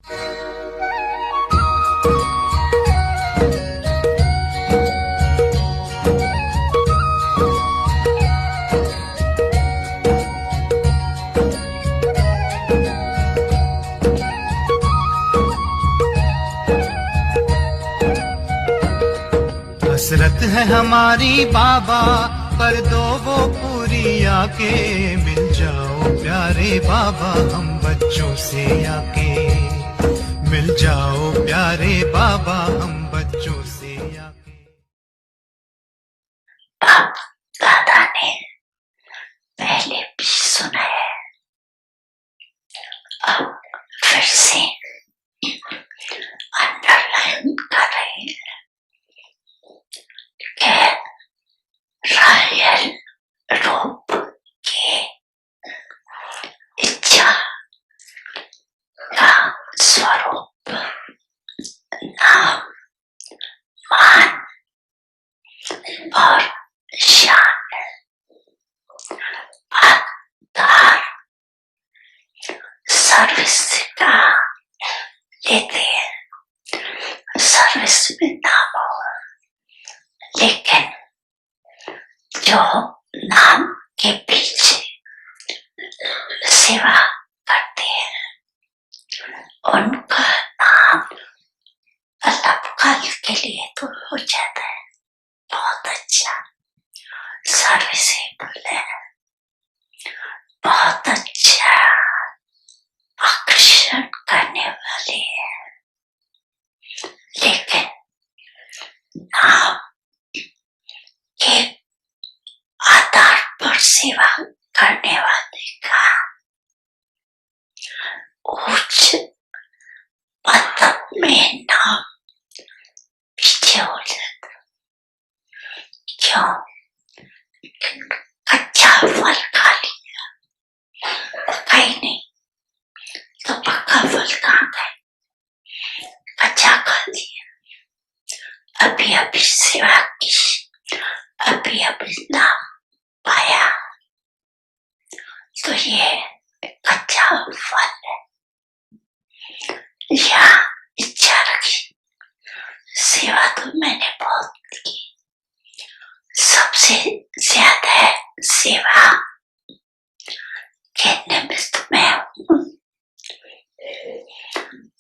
हसरत है हमारी बाबा, कर दो वो पूरी आके। मिल जाओ प्यारे बाबा हम बच्चों से आके। मिल जाओ प्यारे बाबा हम बच्चों से आके। बाप दादा ने पहले भी सुना है, अब फिर से अंडरलाइन कर रहे हैं कि रॉयल रूप के इच्छा का स्वरूप नाम, मान और शान आधार सर्विस का लेते हैं। सर्विस में नाम हो, लेकिन जो नाम के पीछे सेवा करते हैं उनका नाम अल्पकाल के लिए तो हो जाता है, बहुत अच्छा सर्विसेबल है, बहुत अच्छा आकर्षण करने वाले हैं, लेकिन नाम के आधार पर सेवा करने वाले का उच्च पद में नाम पीछे हो जाता। क्यों? कच्चा फल खा लिया, पका ही नहीं तो पक्का फल कहाँ गए? कच्चा खा लिया, अभी अभी सेवा की, अभी अभी नाम पाया, तो ये कच्चा फल है। या इच्छा रखी, सेवा तो मैंने बहुत की, सबसे ज्यादा सेवा के निमित्त मैं हूँ।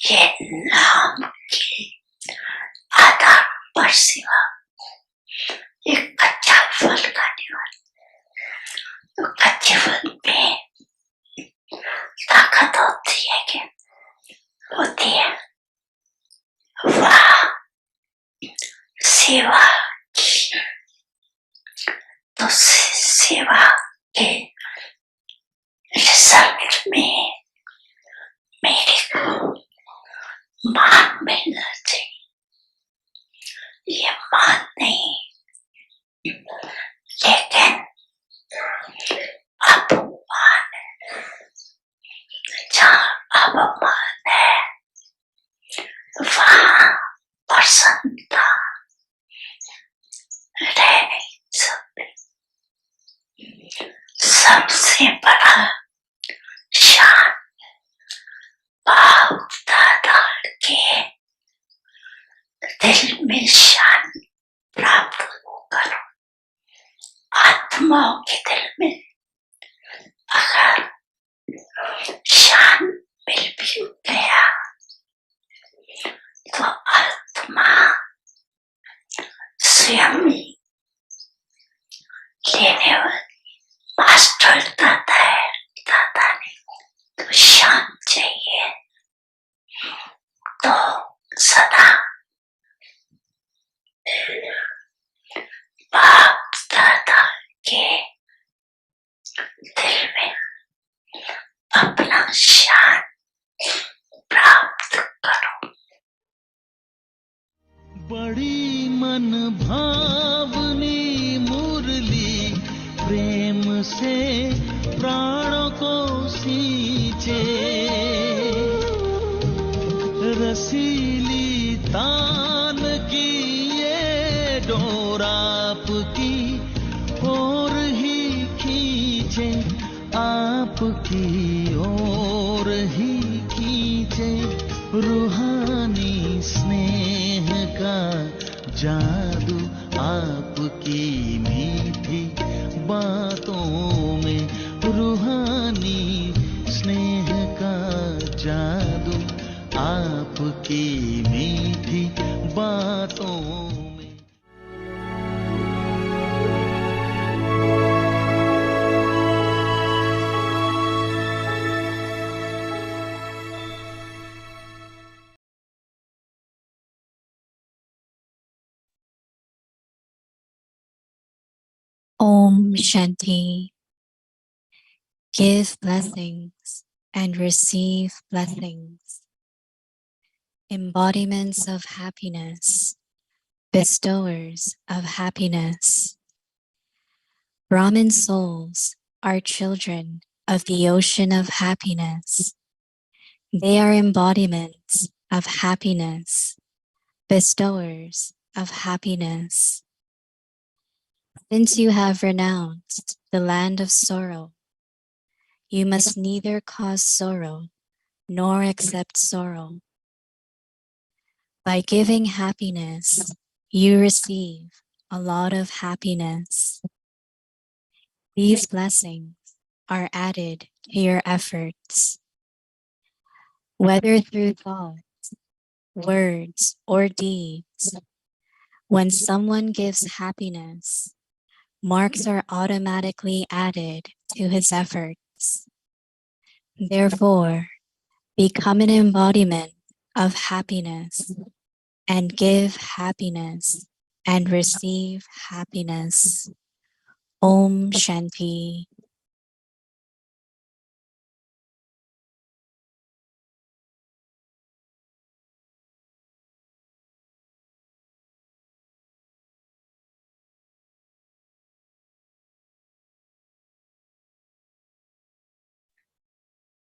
ये नाम के आधार पर सेवा, एक कच्चा फल खाने वाला, तो कच्चे फल में ताकत होती है क्या? होती है। वाह, सेवा की, तो सेवा के रिजल्ट में मेरे को मान मिलना चाहिए। ये मान नहीं, लेकिन अपमान है। जहाँ अपमान है वहाँ प्रसन्नता रह नहीं सकती। सबसे बड़ा शान बाप दादा के दिल में शान प्राप्त करो। आत्माओं के दिल में अगर शान मिल भी गया तो आत्मा स्वयं लेने वाली मास्टर दाता है। दाता ने तो शान चाहिए, तो सदा बाप दादा के दिल में अपना शान प्राप्त करो। बड़ी मन भावनी मुरली प्रेम से प्राणों को सींचे, रसीली तान की ये डोर आपकी ओर ही खींचे, आपकी ओर ही खींचे। की मीठी बातों में। Om Shanti. Give blessings and receive blessings. Embodiments of happiness, bestowers of happiness. Brahmin souls are children of the ocean of happiness. They are embodiments of happiness, bestowers of happiness. Since you have renounced the land of sorrow, you must neither cause sorrow nor accept sorrow. By giving happiness, you receive a lot of happiness. These blessings are added to your efforts. Whether through thoughts, words, or deeds, when someone gives happiness, marks are automatically added to his efforts. Therefore, become an embodiment of happiness and give happiness and receive happiness. Om Shanti.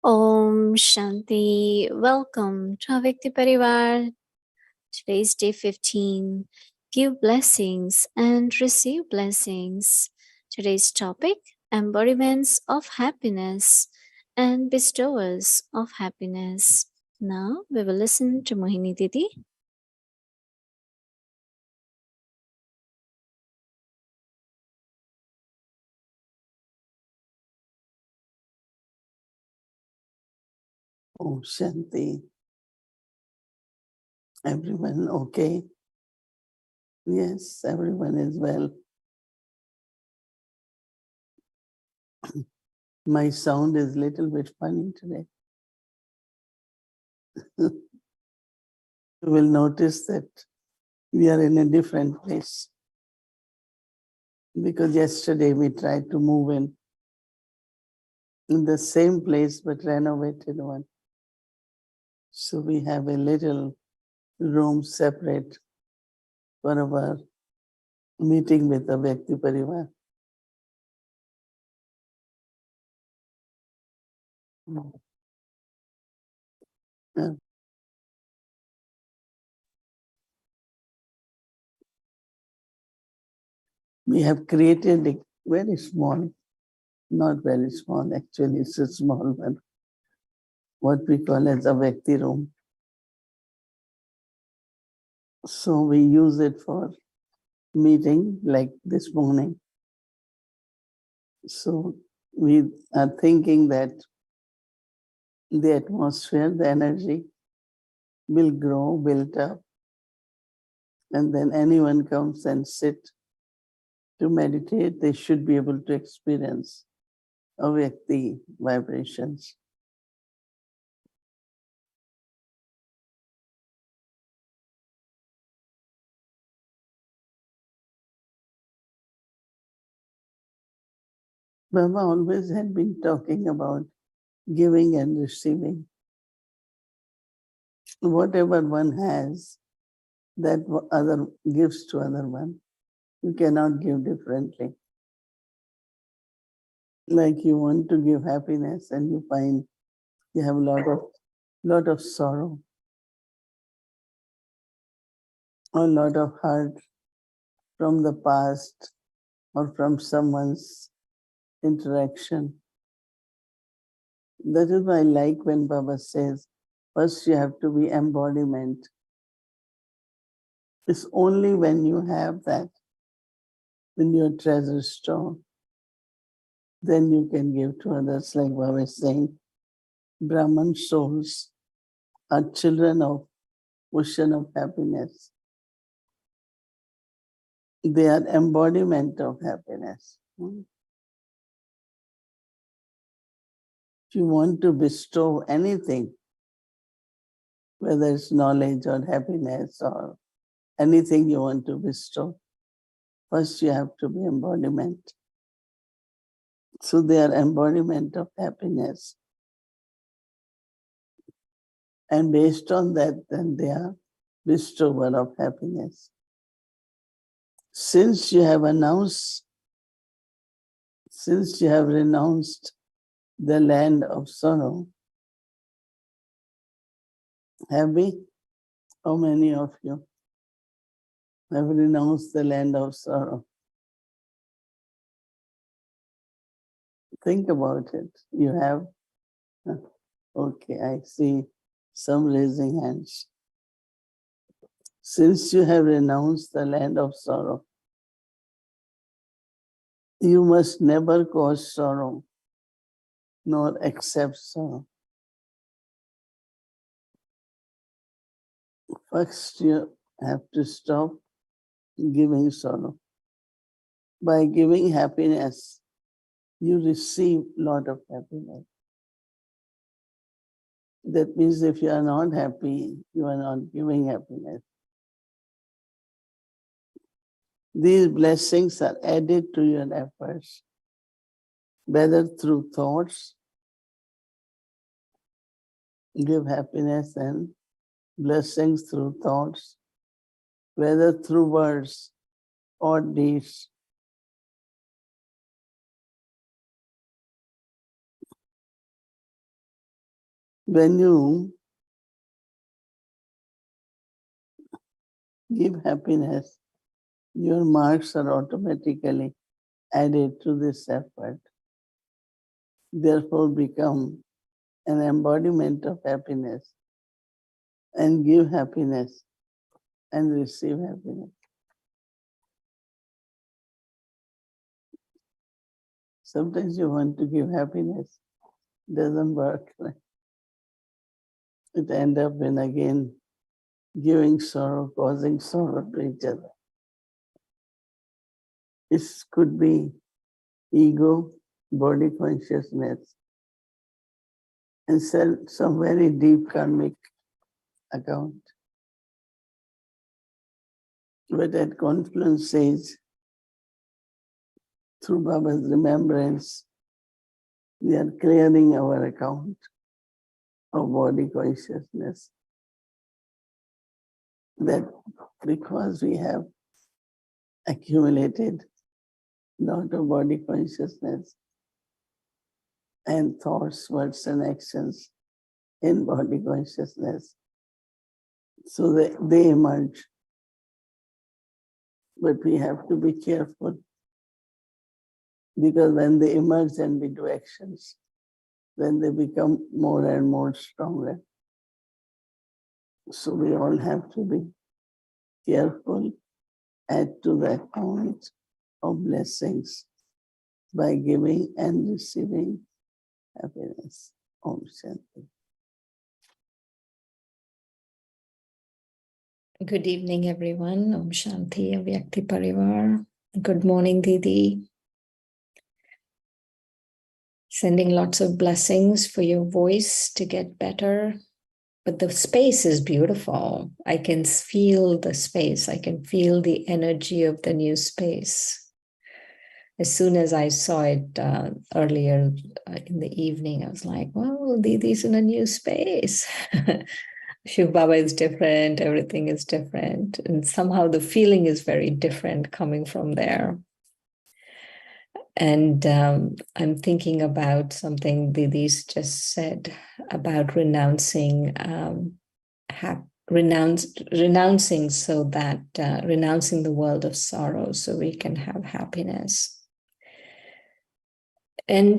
Om Shanti. Welcome to Avyakti Parivar. Today's day 15. Give blessings and receive blessings. Today's topic, embodiments of happiness and bestowers of happiness. Now we will listen to Mohini Didi. Oh, Shanti. Everyone okay? Yes, everyone is well. My sound is a little bit funny today. You will notice that we are in a different place. Because yesterday we tried to move in the same place but renovated one. So we have a little room separate for our meeting with the Avyakti Parivar. Uh, We have created a very small, not very small, actually it's a small one, what we call as a Avyakti room. So we use it for meeting like this morning. So we are thinking that the atmosphere, the energy will grow, build up, and then anyone comes and sit to meditate, they should be able to experience Avyakti vibrations. Baba always had been talking about giving and receiving. Whatever one has, that other gives to other one. You cannot give differently. Like you want to give happiness and you find you have a lot of sorrow, a lot of hurt from the past or from someone's interaction. That is why I like when Baba says, first you have to be embodiment. It's only when you have that in your treasure store, then you can give to others. Like Baba is saying, Brahman souls are children of ocean of happiness. They are embodiment of happiness. If you want to bestow anything, whether it's knowledge or happiness or anything you want to bestow, first you have to be embodiment. So they are embodiment of happiness. And based on that, then they are bestower of happiness. Since you have renounced the land of sorrow, have we? How many of you have renounced the land of sorrow? Think about it. You have? Okay, I see some raising hands. Since you have renounced the land of sorrow, you must never cause sorrow, nor accept sorrow. First, you have to stop giving sorrow. By giving happiness, you receive a lot of happiness. That means if you are not happy, you are not giving happiness. These blessings are added to your efforts, whether through thoughts, give happiness and blessings through thoughts, whether through words or deeds. When you give happiness, your marks are automatically added to this effort. Therefore, become an embodiment of happiness and give happiness and receive happiness. Sometimes you want to give happiness, doesn't work. It ends up in again giving sorrow, causing sorrow to each other. This could be ego, body consciousness, and some very deep karmic account. But at confluence stage, through Baba's remembrance, we are clearing our account of body consciousness. That because we have accumulated lot of body consciousness and thoughts, words and actions in body consciousness, so they emerge. But we have to be careful, because when they emerge and we do actions, then they become more and more stronger. So we all have to be careful, add to the account of blessings by giving and receiving happiness. Om Shanti. Good evening, everyone. Om Shanti, Avyakti Parivar. Good morning, Didi. Sending lots of blessings for your voice to get better. But the space is beautiful. I can feel the space. I can feel the energy of the new space. As soon as I saw it earlier in the evening, I was like, well, Didi's in a new space. Shiv Baba is different. Everything is different. And somehow the feeling is very different coming from there. And I'm thinking about something Didi's just said about renouncing, renouncing so that renouncing the world of sorrow so we can have happiness. And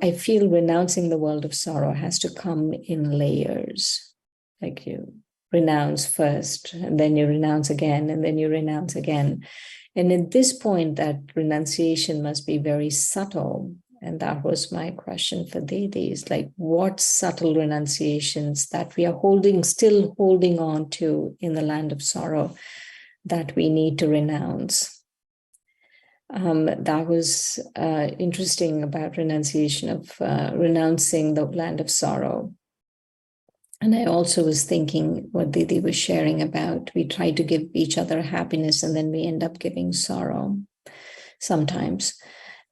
I feel renouncing the world of sorrow has to come in layers. Like you renounce first, and then you renounce again, and then you renounce again. And at this point, that renunciation must be very subtle. And that was my question for Didi, is like, what subtle renunciations that we are still holding on to in the land of sorrow that we need to renounce? That was interesting about renunciation of renouncing the land of sorrow. And I also was thinking what Didi was sharing about, we try to give each other happiness and then we end up giving sorrow sometimes.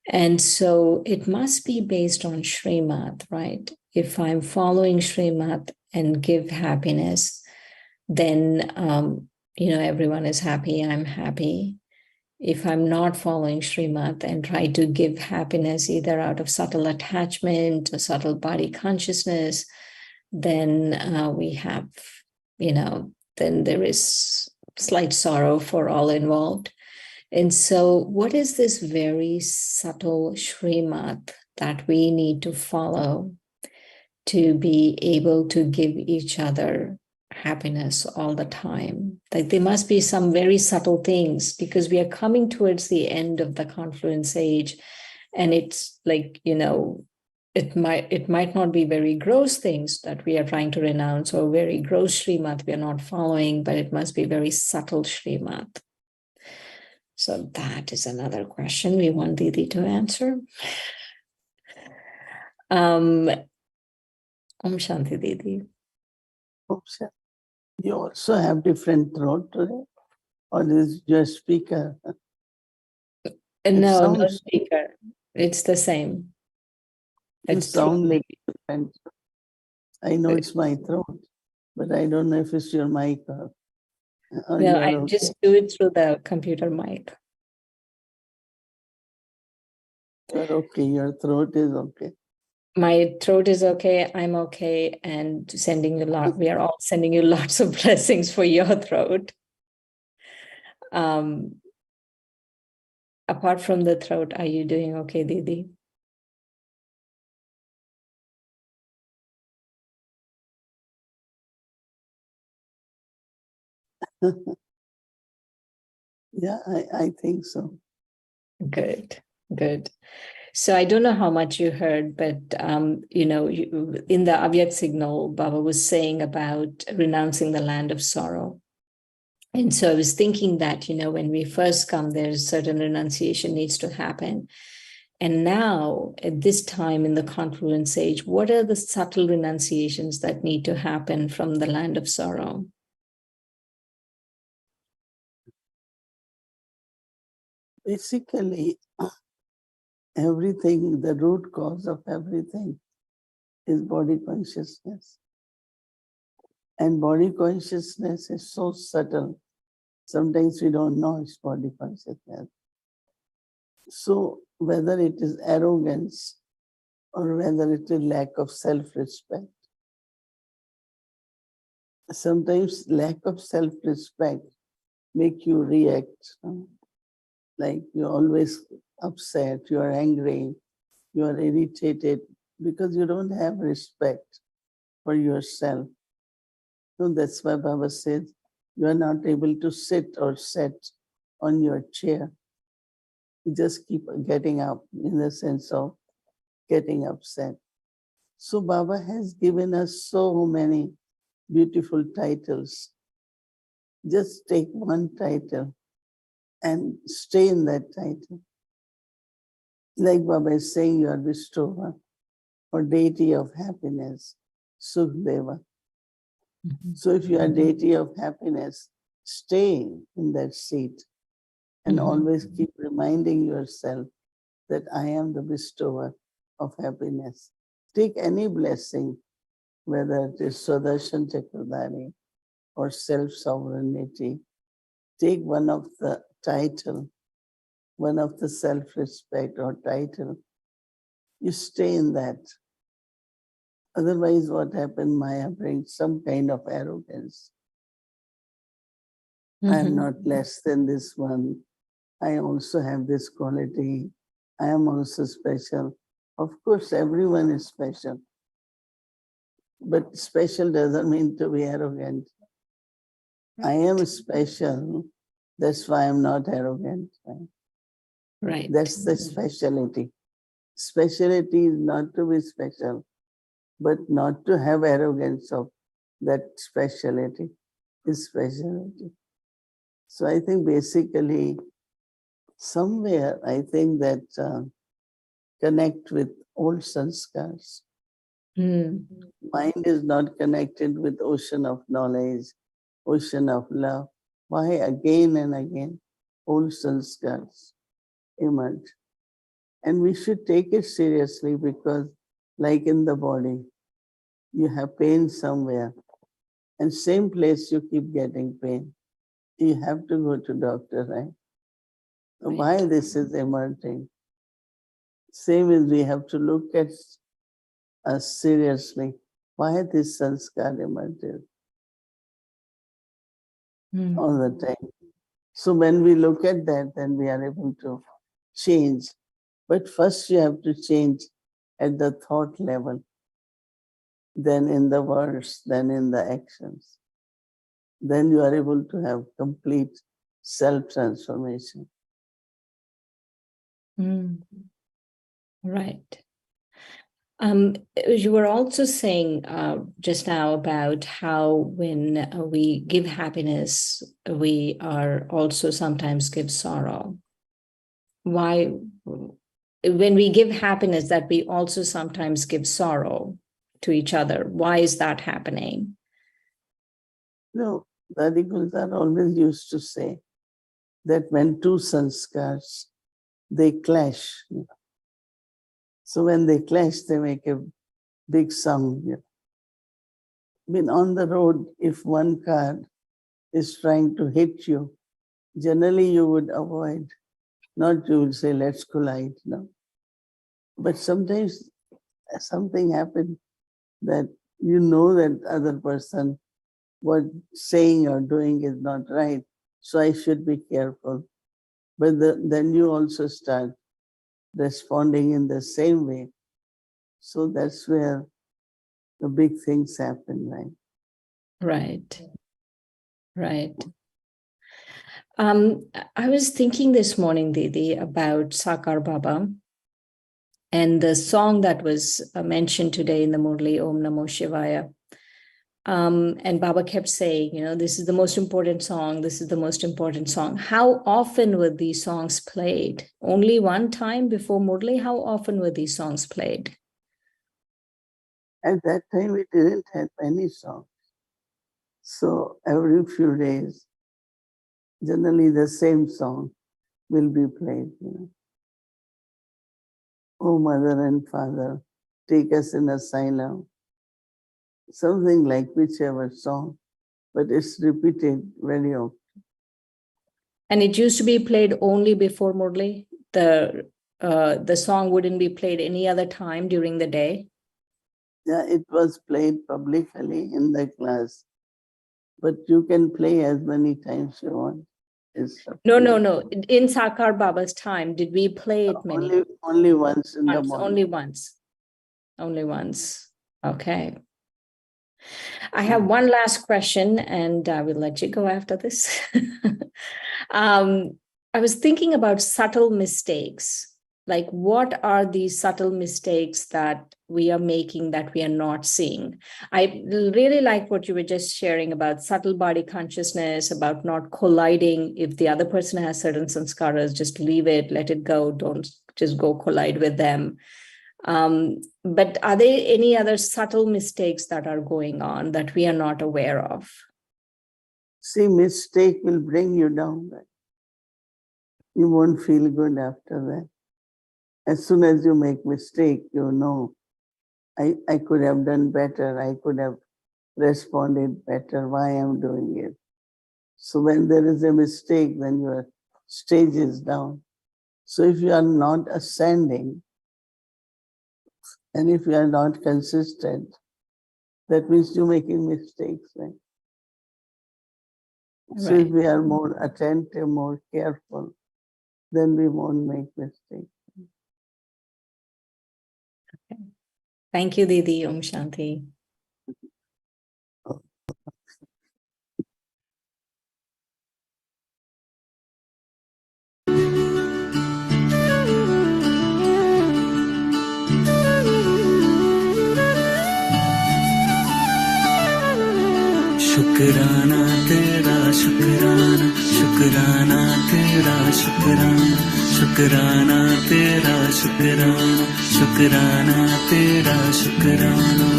And so it must be based on Srimad, right? If I'm following Srimad and give happiness, then, everyone is happy, I'm happy. If I'm not following Srimad and try to give happiness either out of subtle attachment or subtle body consciousness, then we have, then there is slight sorrow for all involved. And so, what is this very subtle Srimad that we need to follow to be able to give each other happiness all the time? Like there must be some very subtle things, because we are coming towards the end of the confluence age, and it's like, it might not be very gross things that we are trying to renounce, or very gross Srimad we are not following, but it must be very subtle Srimad. So that is another question we want Didi to answer. Om Shanti Didi. Oops. You also have different throat today? Or is just speaker? No, no sounds- speaker. It's the same. You It's sound throat. different. I know it's my throat, but I don't know if it's your mic or No, you're I okay. just do it through the computer mic. You're okay. Your throat is okay. My throat is okay. I'm okay, and we are all sending you lots of blessings for your throat. Apart from the throat, are you doing okay, Didi? Yeah, I think so. Good, good. So I don't know how much you heard, but in the Avyak signal, Baba was saying about renouncing the land of sorrow. And so I was thinking that, when we first come, there's certain renunciation needs to happen. And now, at this time in the confluence age, what are the subtle renunciations that need to happen from the land of sorrow? Basically, everything, the root cause of everything is body consciousness. And body consciousness is so subtle. Sometimes we don't know it's body consciousness. So whether it is arrogance or whether it is lack of self-respect, sometimes lack of self-respect make you react. Like you're always upset, you're angry, you're irritated because you don't have respect for yourself. So that's why Baba says you are not able to sit or sit on your chair. You just keep getting up in the sense of getting upset. So Baba has given us so many beautiful titles. Just take one title and stay in that title. Like Baba is saying, you are bestower or deity of happiness, Sukhdeva. So if you are deity of happiness, stay in that seat and always keep reminding yourself that I am the bestower of happiness. Take any blessing, whether it is Swadarshan Chakradhari or self-sovereignty. Take one of the title, one of the self-respect or title. You stay in that. Otherwise, what happened? Maya brings some kind of arrogance. I am not less than this one. I also have this quality. I am also special. Of course, everyone is special. But special doesn't mean to be arrogant. I am special. That's why I'm not arrogant. Right. That's the speciality. Speciality is not to be special, but not to have arrogance of that speciality is speciality. So I think basically somewhere I think that connect with old sanskars. Mind is not connected with ocean of knowledge, ocean of love. Why again and again old sanskars emerge? And we should take it seriously because like in the body, you have pain somewhere and same place you keep getting pain. You have to go to doctor, right? Why this is emerging? Same as we have to look at us seriously. Why this sanskar emerges all the time? So when we look at that, then we are able to change. But first you have to change at the thought level, then in the words, then in the actions. Then you are able to have complete self-transformation. Right. You were also saying just now about how when we give happiness, we are also sometimes give sorrow. Why, when we give happiness, that we also sometimes give sorrow to each other. Why is that happening? No, radicals are always used to say that when two sanskars, they clash. So when they clash, they make a big sound. I mean, on the road, if one car is trying to hit you, generally you would avoid, not you would say, let's collide, no. But sometimes something happens that you know that other person, what saying or doing is not right, so I should be careful. But then you also start responding in the same way. So that's where the big things happen, right? Right. Right. I was thinking this morning, Didi, about Sakar Baba and the song that was mentioned today in the Murli, Om Namo Shivaya. And Baba kept saying, this is the most important song. This is the most important song. How often were these songs played? Only one time before Murli? How often were these songs played? At that time, we didn't have any songs. So every few days, generally the same song will be played. Oh, mother and father, take us in asylum. Something like whichever song, but it's repeated very often. And it used to be played only before Murli? The song wouldn't be played any other time during the day? Yeah, it was played publicly in the class, but you can play as many times you want. No. In Sakar Baba's time, did we play it many? Only once in the morning. Only once. Okay. I have one last question, and I will let you go after this. I was thinking about subtle mistakes. Like, what are these subtle mistakes that we are making that we are not seeing? I really like what you were just sharing about subtle body consciousness, about not colliding. If the other person has certain sanskaras, just leave it, let it go. Don't just go collide with them. But are there any other subtle mistakes that are going on that we are not aware of? See, mistake will bring you down. You won't feel good after that. As soon as you make mistake, you know, I could have done better. I could have responded better. Why I'm doing it? So when there is a mistake, then your stage is down. So if you are not ascending, and if you are not consistent, that means you're making mistakes, right? So if we are more attentive, more careful, then we won't make mistakes. Okay. Thank you, Didi. Om Shanti. शुक्राना तेरा शुक्राना, शुक्राना तेरा शुक्राना, शुक्राना तेरा शुक्राना, शुक्राना तेरा शुक्राना।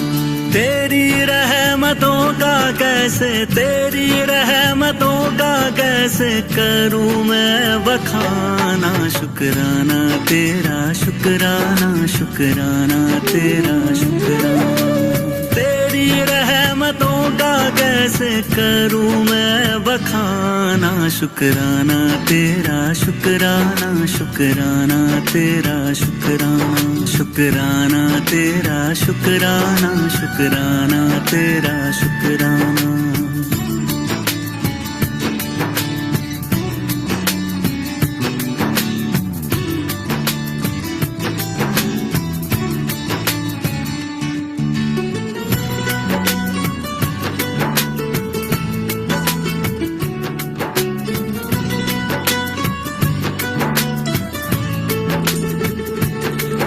तेरी रहमतों का कैसे, तेरी रहमतों का कैसे करूं मैं बखाना। शुक्राना तेरा शुक्राना, शुक्राना तेरा शुक्राना। तेरी रहमतों का कैसे करूं मैं बखाना। शुक्राना तेरा शुक्राना, शुक्राना तेरा शुक्राना, शुक्राना तेरा शुक्राना, शुक्राना तेरा शुक्राना।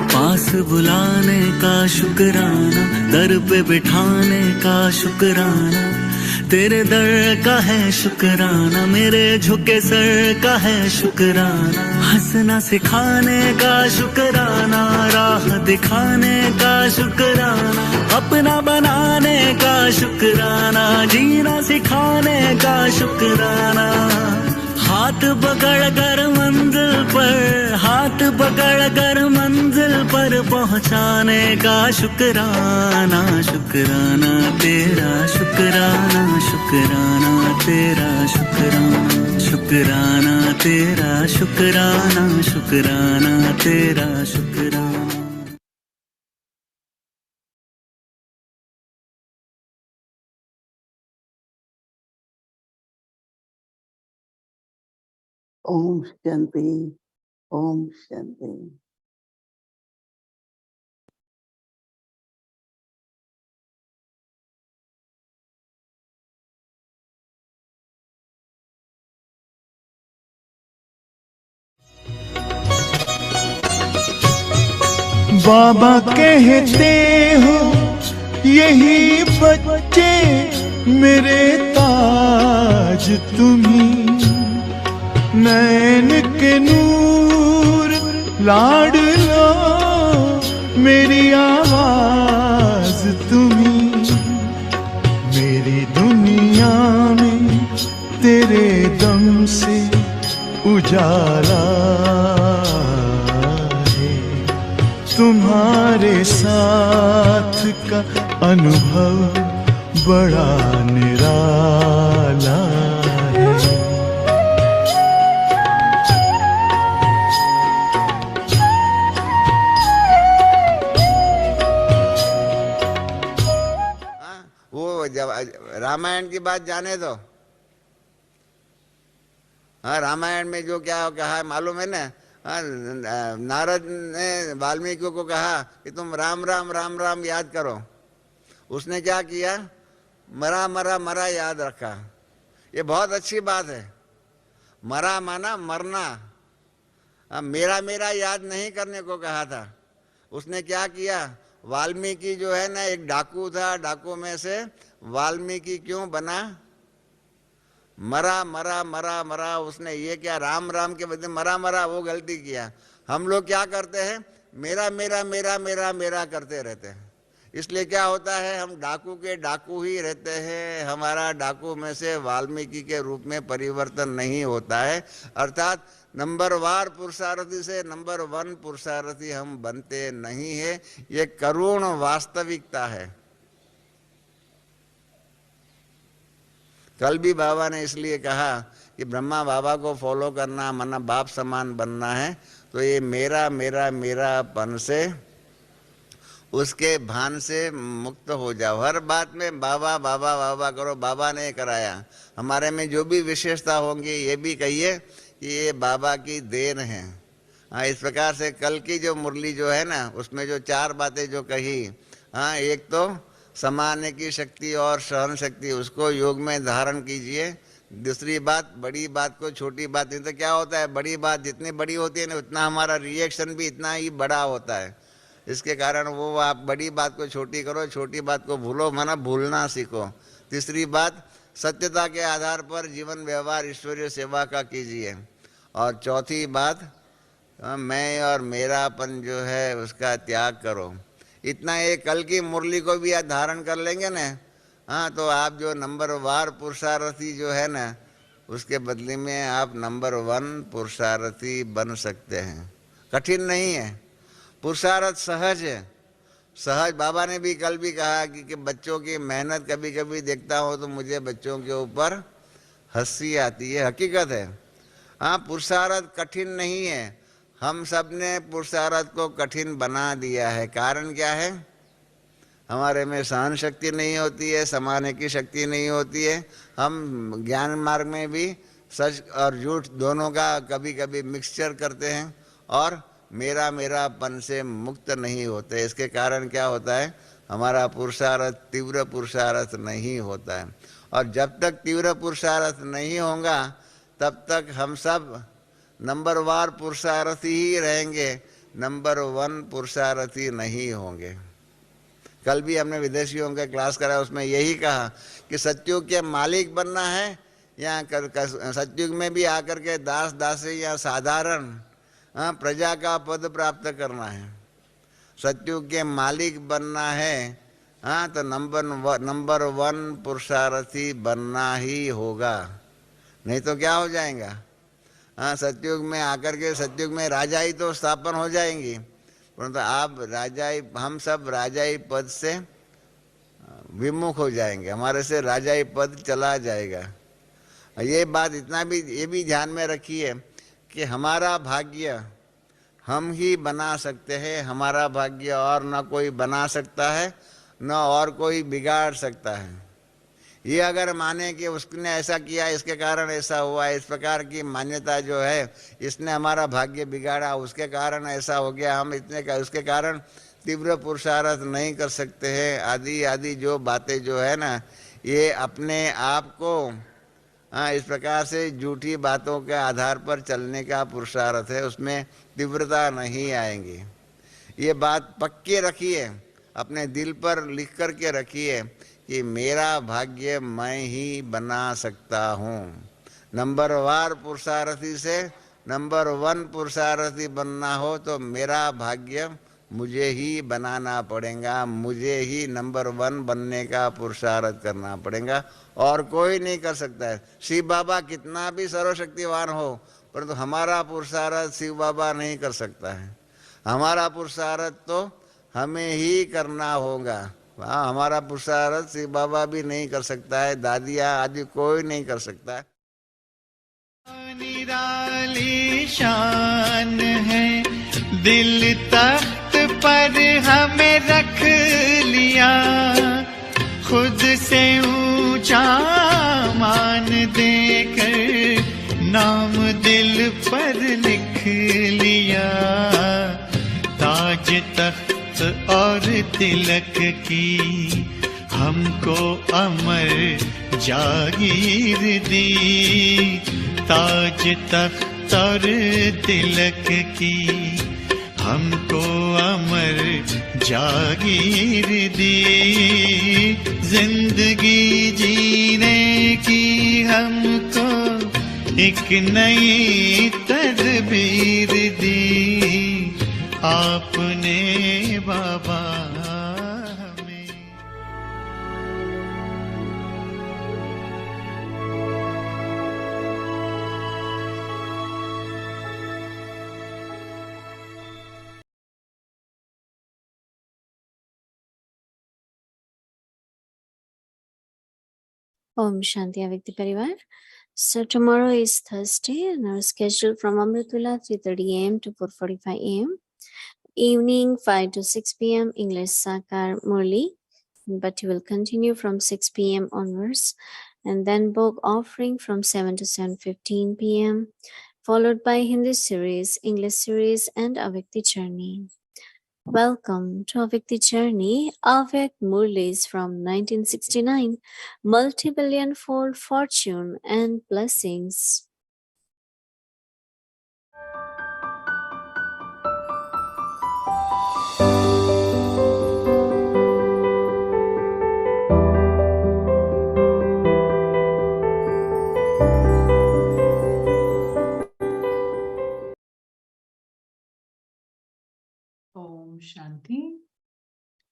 पास बुलाने का शुक्राना, दर पे बिठाने का शुक्राना। तेरे दर का है शुक्राना, मेरे झुके सर का है शुक्राना। हंसना सिखाने का शुक्राना, राह दिखाने का शुक्राना। अपना बनाने का शुक्राना, जीना सिखाने का शुक्राना। हाथ पकड़ कर मंजिल पर, हाथ पकड़ कर मंजिल पर पहुंचाने का शुक्राना। शुक्राना तेरा शुक्राना, शुक्राना तेरा शुक्राना, शुक्राना तेरा शुक्राना, शुक्राना तेरा शुक्राना। Om Shanti, Om Shanti. बाबा कहते हो यही बच्चे मेरे ताज तुम्ही, नैन के नूर लाडलो मेरी आवाज तुम्ही। मेरी दुनिया में तेरे दम से उजाला है, तुम्हारे साथ का अनुभव बड़ा निराला है। वो जब रामायण की बात जाने दो। हाँ, रामायण में जो क्या कहा है मालूम है ना। हाँ, नारद ने वाल्मीकि को कहा कि तुम राम राम राम राम याद करो। उसने क्या किया, मरा मरा मरा याद रखा। ये बहुत अच्छी बात है। मरा माना मरना। मेरा मेरा याद नहीं करने को कहा था। उसने क्या किया, वाल्मीकि जो है ना एक डाकू था, डाकू में से वाल्मीकि क्यों बना, मरा मरा मरा मरा। उसने ये क्या राम राम के बदले मरा मरा, वो गलती किया। हम लोग क्या करते हैं, मेरा मेरा मेरा मेरा मेरा करते रहते हैं। इसलिए क्या होता है, हम डाकू के डाकू ही रहते हैं। हमारा डाकू में से वाल्मीकि के रूप में परिवर्तन नहीं होता है। अर्थात नंबरवार पुरुषार्थी से नंबर 1 पुरुषार्थी हम बनते नहीं है। ये करुण वास्तविकता है। कल भी बाबा ने इसलिए कहा कि ब्रह्मा बाबा को फॉलो करना माना बाप समान बनना है। तो ये मेरा मेरा मेरापन से, उसके भान से मुक्त हो जाओ। हर बात में बाबा बाबा बाबा करो। बाबा ने कराया। हमारे में जो भी विशेषता होंगी ये भी कहिए कि ये बाबा की देन है। हाँ, इस प्रकार से कल की जो मुरली जो है ना, उसमें जो 4 बातें जो कही, हाँ, एक तो समाने की शक्ति और सहन शक्ति, उसको योग में धारण कीजिए। दूसरी बात, बड़ी बात को छोटी बात नहीं तो क्या होता है, बड़ी बात जितनी बड़ी होती है ना उतना हमारा रिएक्शन भी इतना ही बड़ा होता है। इसके कारण वो आप बड़ी बात को छोटी करो, छोटी बात को भूलो, माना भूलना सीखो। तीसरी बात, सत्यता के आधार पर जीवन व्यवहार ईश्वरीय सेवा का कीजिए। और चौथी बात, मैं और मेरापन जो है उसका त्याग करो। इतना एक कल की मुरली को भी आप धारण कर लेंगे ना, हाँ, तो आप जो नंबर वार पुरुषार्थी जो है ना, उसके बदले में आप नंबर 1 पुरुषार्थी बन सकते हैं। कठिन नहीं है, पुरुषार्थ सहज है। सहज बाबा ने भी कल भी कहा कि बच्चों की मेहनत कभी कभी देखता हूँ तो मुझे बच्चों के ऊपर हंसी आती है। हकीकत है, हाँ, पुरुषार्थ कठिन नहीं है। हम सब ने पुरुषार्थ को कठिन बना दिया है। कारण क्या है? हमारे में सहन शक्ति नहीं होती है, समाने की शक्ति नहीं होती है। हम ज्ञान मार्ग में भी सच और झूठ दोनों का कभी कभी मिक्सचर करते हैं और मेरापन से मुक्त नहीं होते। इसके कारण क्या होता है? हमारा पुरुषार्थ तीव्र पुरुषार्थ नहीं होता है। और जब तक तीव्र पुरुषार्थ नहीं होगा तब तक हम सब नंबर वार पुरुषार्थी ही रहेंगे, नंबर 1 पुरुषार्थी नहीं होंगे। कल भी हमने विदेशियों का क्लास करा, उसमें यही कहा कि सतयुग के मालिक बनना है या सतयुग में भी आकर के दास दासी या साधारण प्रजा का पद प्राप्त करना है। सतयुग के मालिक बनना है, हाँ, तो नंबर 1 पुरुषार्थी बनना ही होगा, नहीं तो क्या हो जाएगा? हाँ, सतयुग में आकर के सतयुग में राजाई तो स्थापन हो जाएंगी, परंतु आप राजाई, हम सब राजाई पद से विमुख हो जाएंगे, हमारे से राजाई पद चला जाएगा। ये बात इतना भी ये भी ध्यान में रखिए कि हमारा भाग्य हम ही बना सकते हैं। हमारा भाग्य और न कोई बना सकता है, न और कोई बिगाड़ सकता है। ये अगर माने कि उसने ऐसा किया, इसके कारण ऐसा हुआ, इस प्रकार की मान्यता जो है, इसने हमारा भाग्य बिगाड़ा, उसके कारण ऐसा हो गया, हम इतने का उसके कारण तीव्र पुरुषार्थ नहीं कर सकते हैं, आदि आदि जो बातें जो है ना, ये अपने आप को इस प्रकार से झूठी बातों के आधार पर चलने का पुरुषार्थ है, उसमें तीव्रता नहीं आएंगी। ये बात पक्की रखिए, अपने दिल पर लिख कर के रखिए कि मेरा भाग्य मैं ही बना सकता हूँ। नंबर वार पुरुषार्थी से नंबर 1 पुरुषार्थी बनना हो तो मेरा भाग्य मुझे ही बनाना पड़ेगा, मुझे ही नंबर 1 बनने का पुरुषार्थ करना पड़ेगा, और कोई नहीं कर सकता है। शिव बाबा कितना भी सर्वशक्तिवान हो, परंतु हमारा पुरुषार्थ शिव बाबा नहीं कर सकता है। हमारा पुरुषार्थ तो हमें ही करना होगा। हाँ, हमारा पुरुषार्थ शिव बाबा भी नहीं कर सकता है, दादिया आदि कोई नहीं कर सकता है। निराली शान है, दिल तख्त पर हमें रख लिया, खुद से ऊंचा मान देकर नाम दिल पर लिख लिया। ताज तख्त और तिलक की हमको अमर जागीर दी, ताज तख्त और तिलक की हमको अमर जागीर दी। जिंदगी जीने की हमको एक नई तदबीर दी, आपने बाबा हमें। Om Shanti Avyakti Parivar. So tomorrow is Thursday and our schedule from Amritula 3:30 a.m. to 4:45 a.m. Evening 5 to 6 p.m. English Sakar Murli, but you will continue from 6 p.m. onwards, and then book offering from 7 to 7:15 p.m. followed by Hindi series, English series, and Avyakti Journey. Welcome to Avyakti Journey, Avyak Murlis from 1969, multi-billion fold fortune and blessings.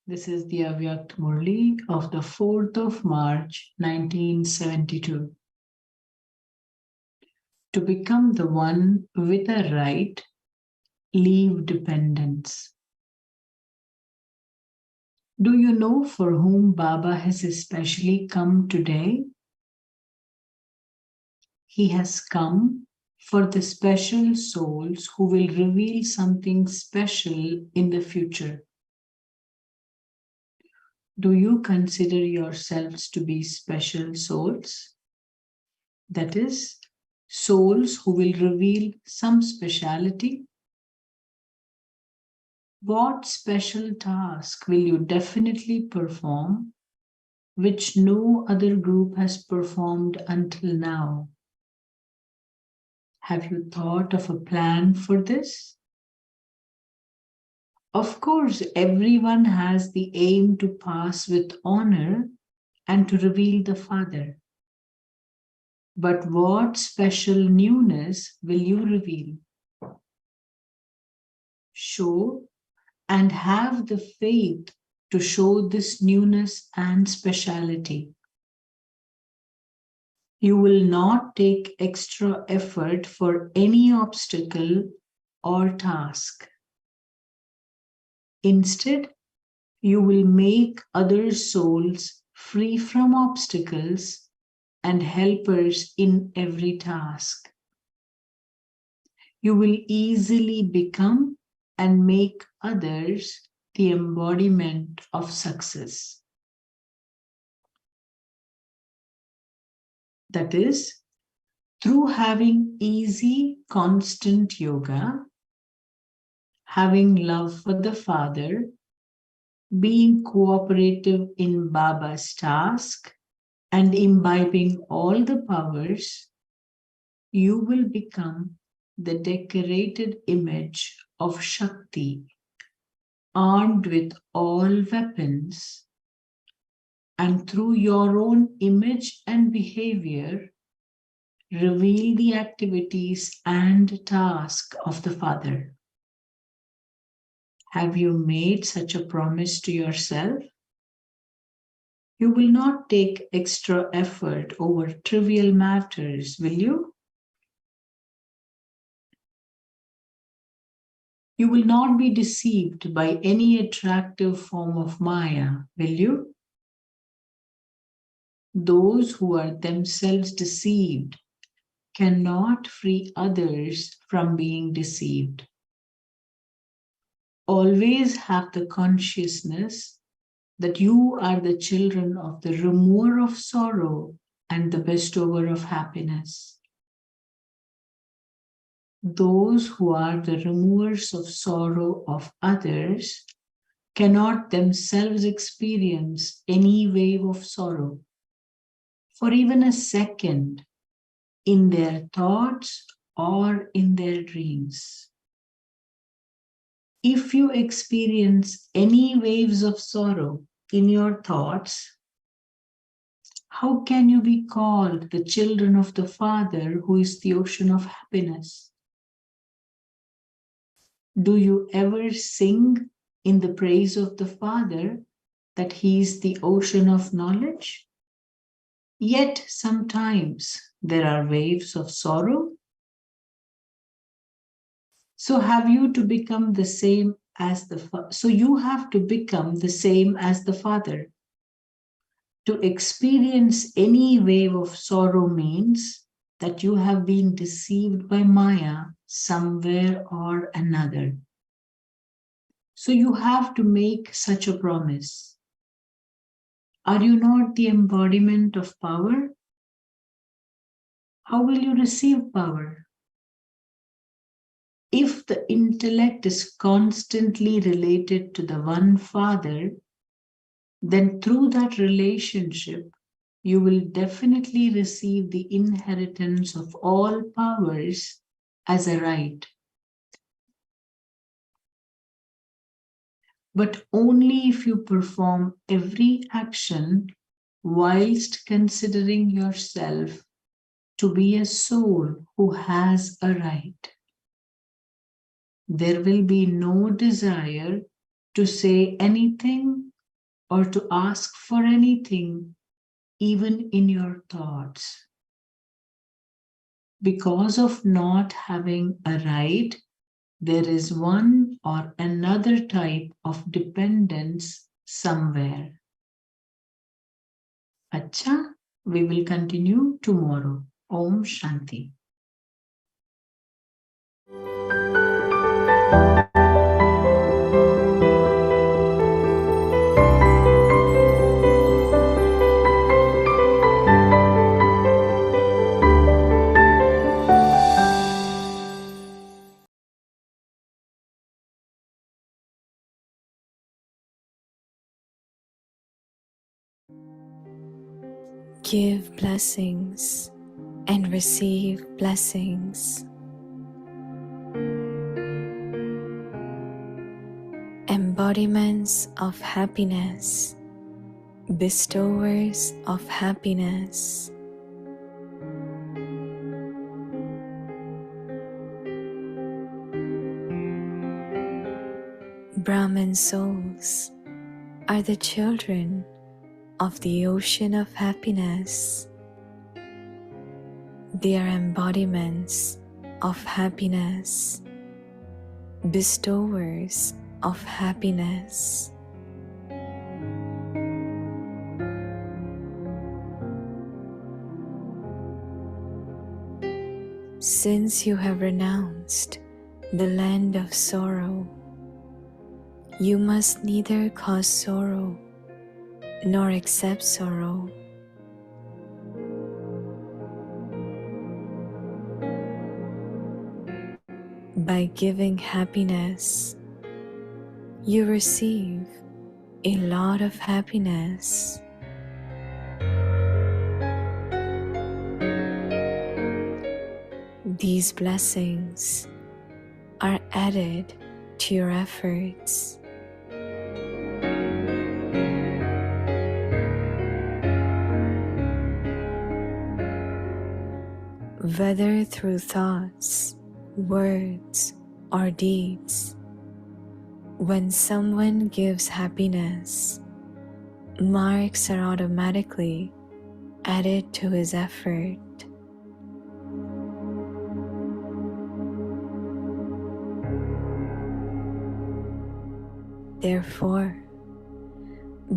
This is the Avyakt Murli of the 4th of March, 1972. To become the one with a right, leave dependence. Do you know for whom Baba has especially come today? He has come for the special souls who will reveal something special in the future. Do you consider yourselves to be special souls? That is, souls who will reveal some speciality? What special task will you definitely perform which no other group has performed until now? Have you thought of a plan for this? Of course, everyone has the aim to pass with honor and to reveal the Father. But what special newness will you reveal? Show and have the faith to show this newness and speciality. You will not take extra effort for any obstacle or task. Instead, you will make other souls free from obstacles and helpers in every task. You will easily become and make others the embodiment of success. That is, through having easy, constant yoga, having love for the Father, being cooperative in Baba's task, and imbibing all the powers, you will become the decorated image of Shakti, armed with all weapons, and through your own image and behavior, reveal the activities and task of the Father. Have you made such a promise to yourself? You will not take extra effort over trivial matters, will you? You will not be deceived by any attractive form of Maya, will you? Those who are themselves deceived cannot free others from being deceived. Always have the consciousness that you are the children of the remover of sorrow and the bestower of happiness. Those who are the removers of sorrow of others cannot themselves experience any wave of sorrow for even a second in their thoughts or in their dreams. If you experience any waves of sorrow in your thoughts, how can you be called the children of the Father who is the ocean of happiness? Do you ever sing in the praise of the Father that He is the ocean of knowledge? Yet sometimes there are waves of sorrow. So have you to become the same as you have to become the same as the Father. To experience any wave of sorrow means that you have been deceived by Maya somewhere or another. So you have to make such a promise. Are you not the embodiment of power? How will you receive power? If the intellect is constantly related to the one Father, then through that relationship, you will definitely receive the inheritance of all powers as a right. But only if you perform every action whilst considering yourself to be a soul who has a right. There will be no desire to say anything or to ask for anything, even in your thoughts. Because of not having a right, there is one or another type of dependence somewhere. Acha, we will continue tomorrow. Om Shanti. Give blessings and receive blessings. Embodiments of happiness, bestowers of happiness. Brahman souls are the children of the ocean of happiness. They are embodiments of happiness, bestowers of happiness. Since you have renounced the land of sorrow, you must neither cause sorrow nor accept sorrow. By giving happiness, you receive a lot of happiness. These blessings are added to your efforts. Whether through thoughts, words, or deeds, when someone gives happiness, marks are automatically added to his effort. Therefore,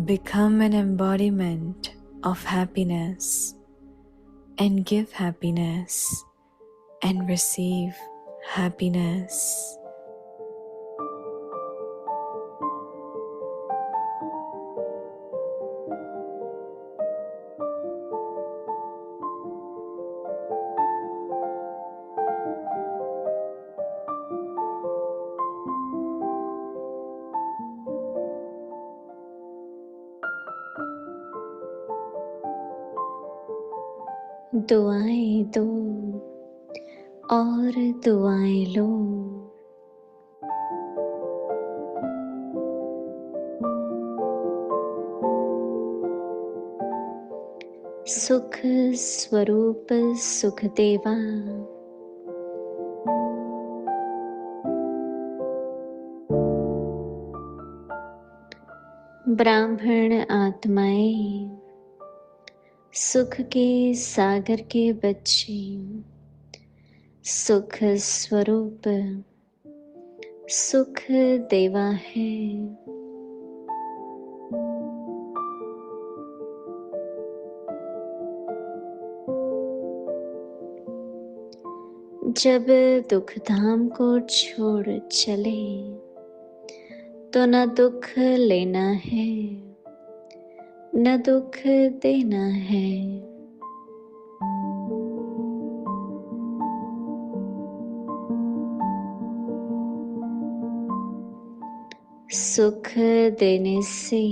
become an embodiment of happiness and give happiness and receive happiness. दुआएं दो और दुआएं लो। सुख स्वरूप सुख देवा, ब्राह्मण आत्माएं, सुख के सागर के बच्चे, सुख स्वरूप सुख देवा है। जब दुख धाम को छोड़ चले तो न दुख लेना है न दुख देना है। सुख देने से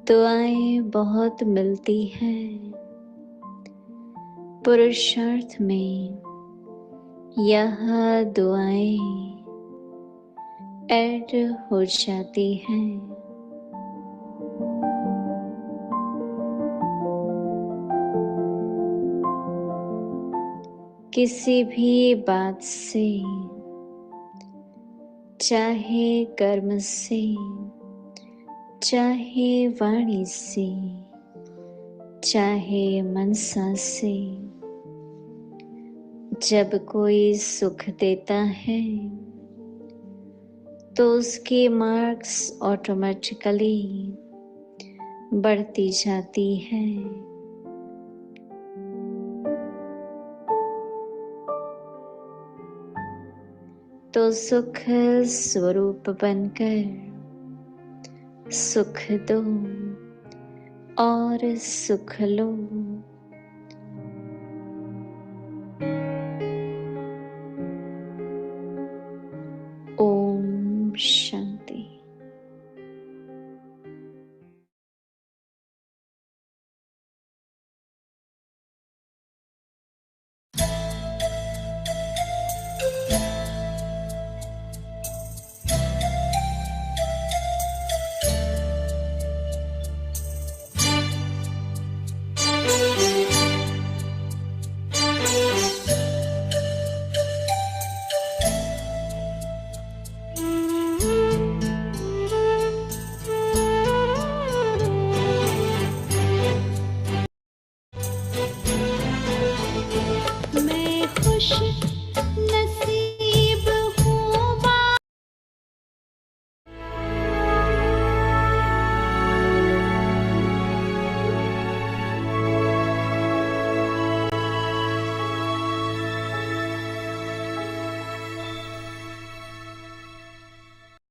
दुआएं बहुत मिलती हैं। पुरुषार्थ में यह दुआएं ऐड हो जाती हैं। किसी भी बात से, चाहे कर्म से, चाहे वाणी से चाहे मनसा से, जब कोई सुख देता है तो उसकी मार्क्स ऑटोमेटिकली बढ़ती जाती है। तो सुख स्वरूप बनकर सुख दो और सुख लो।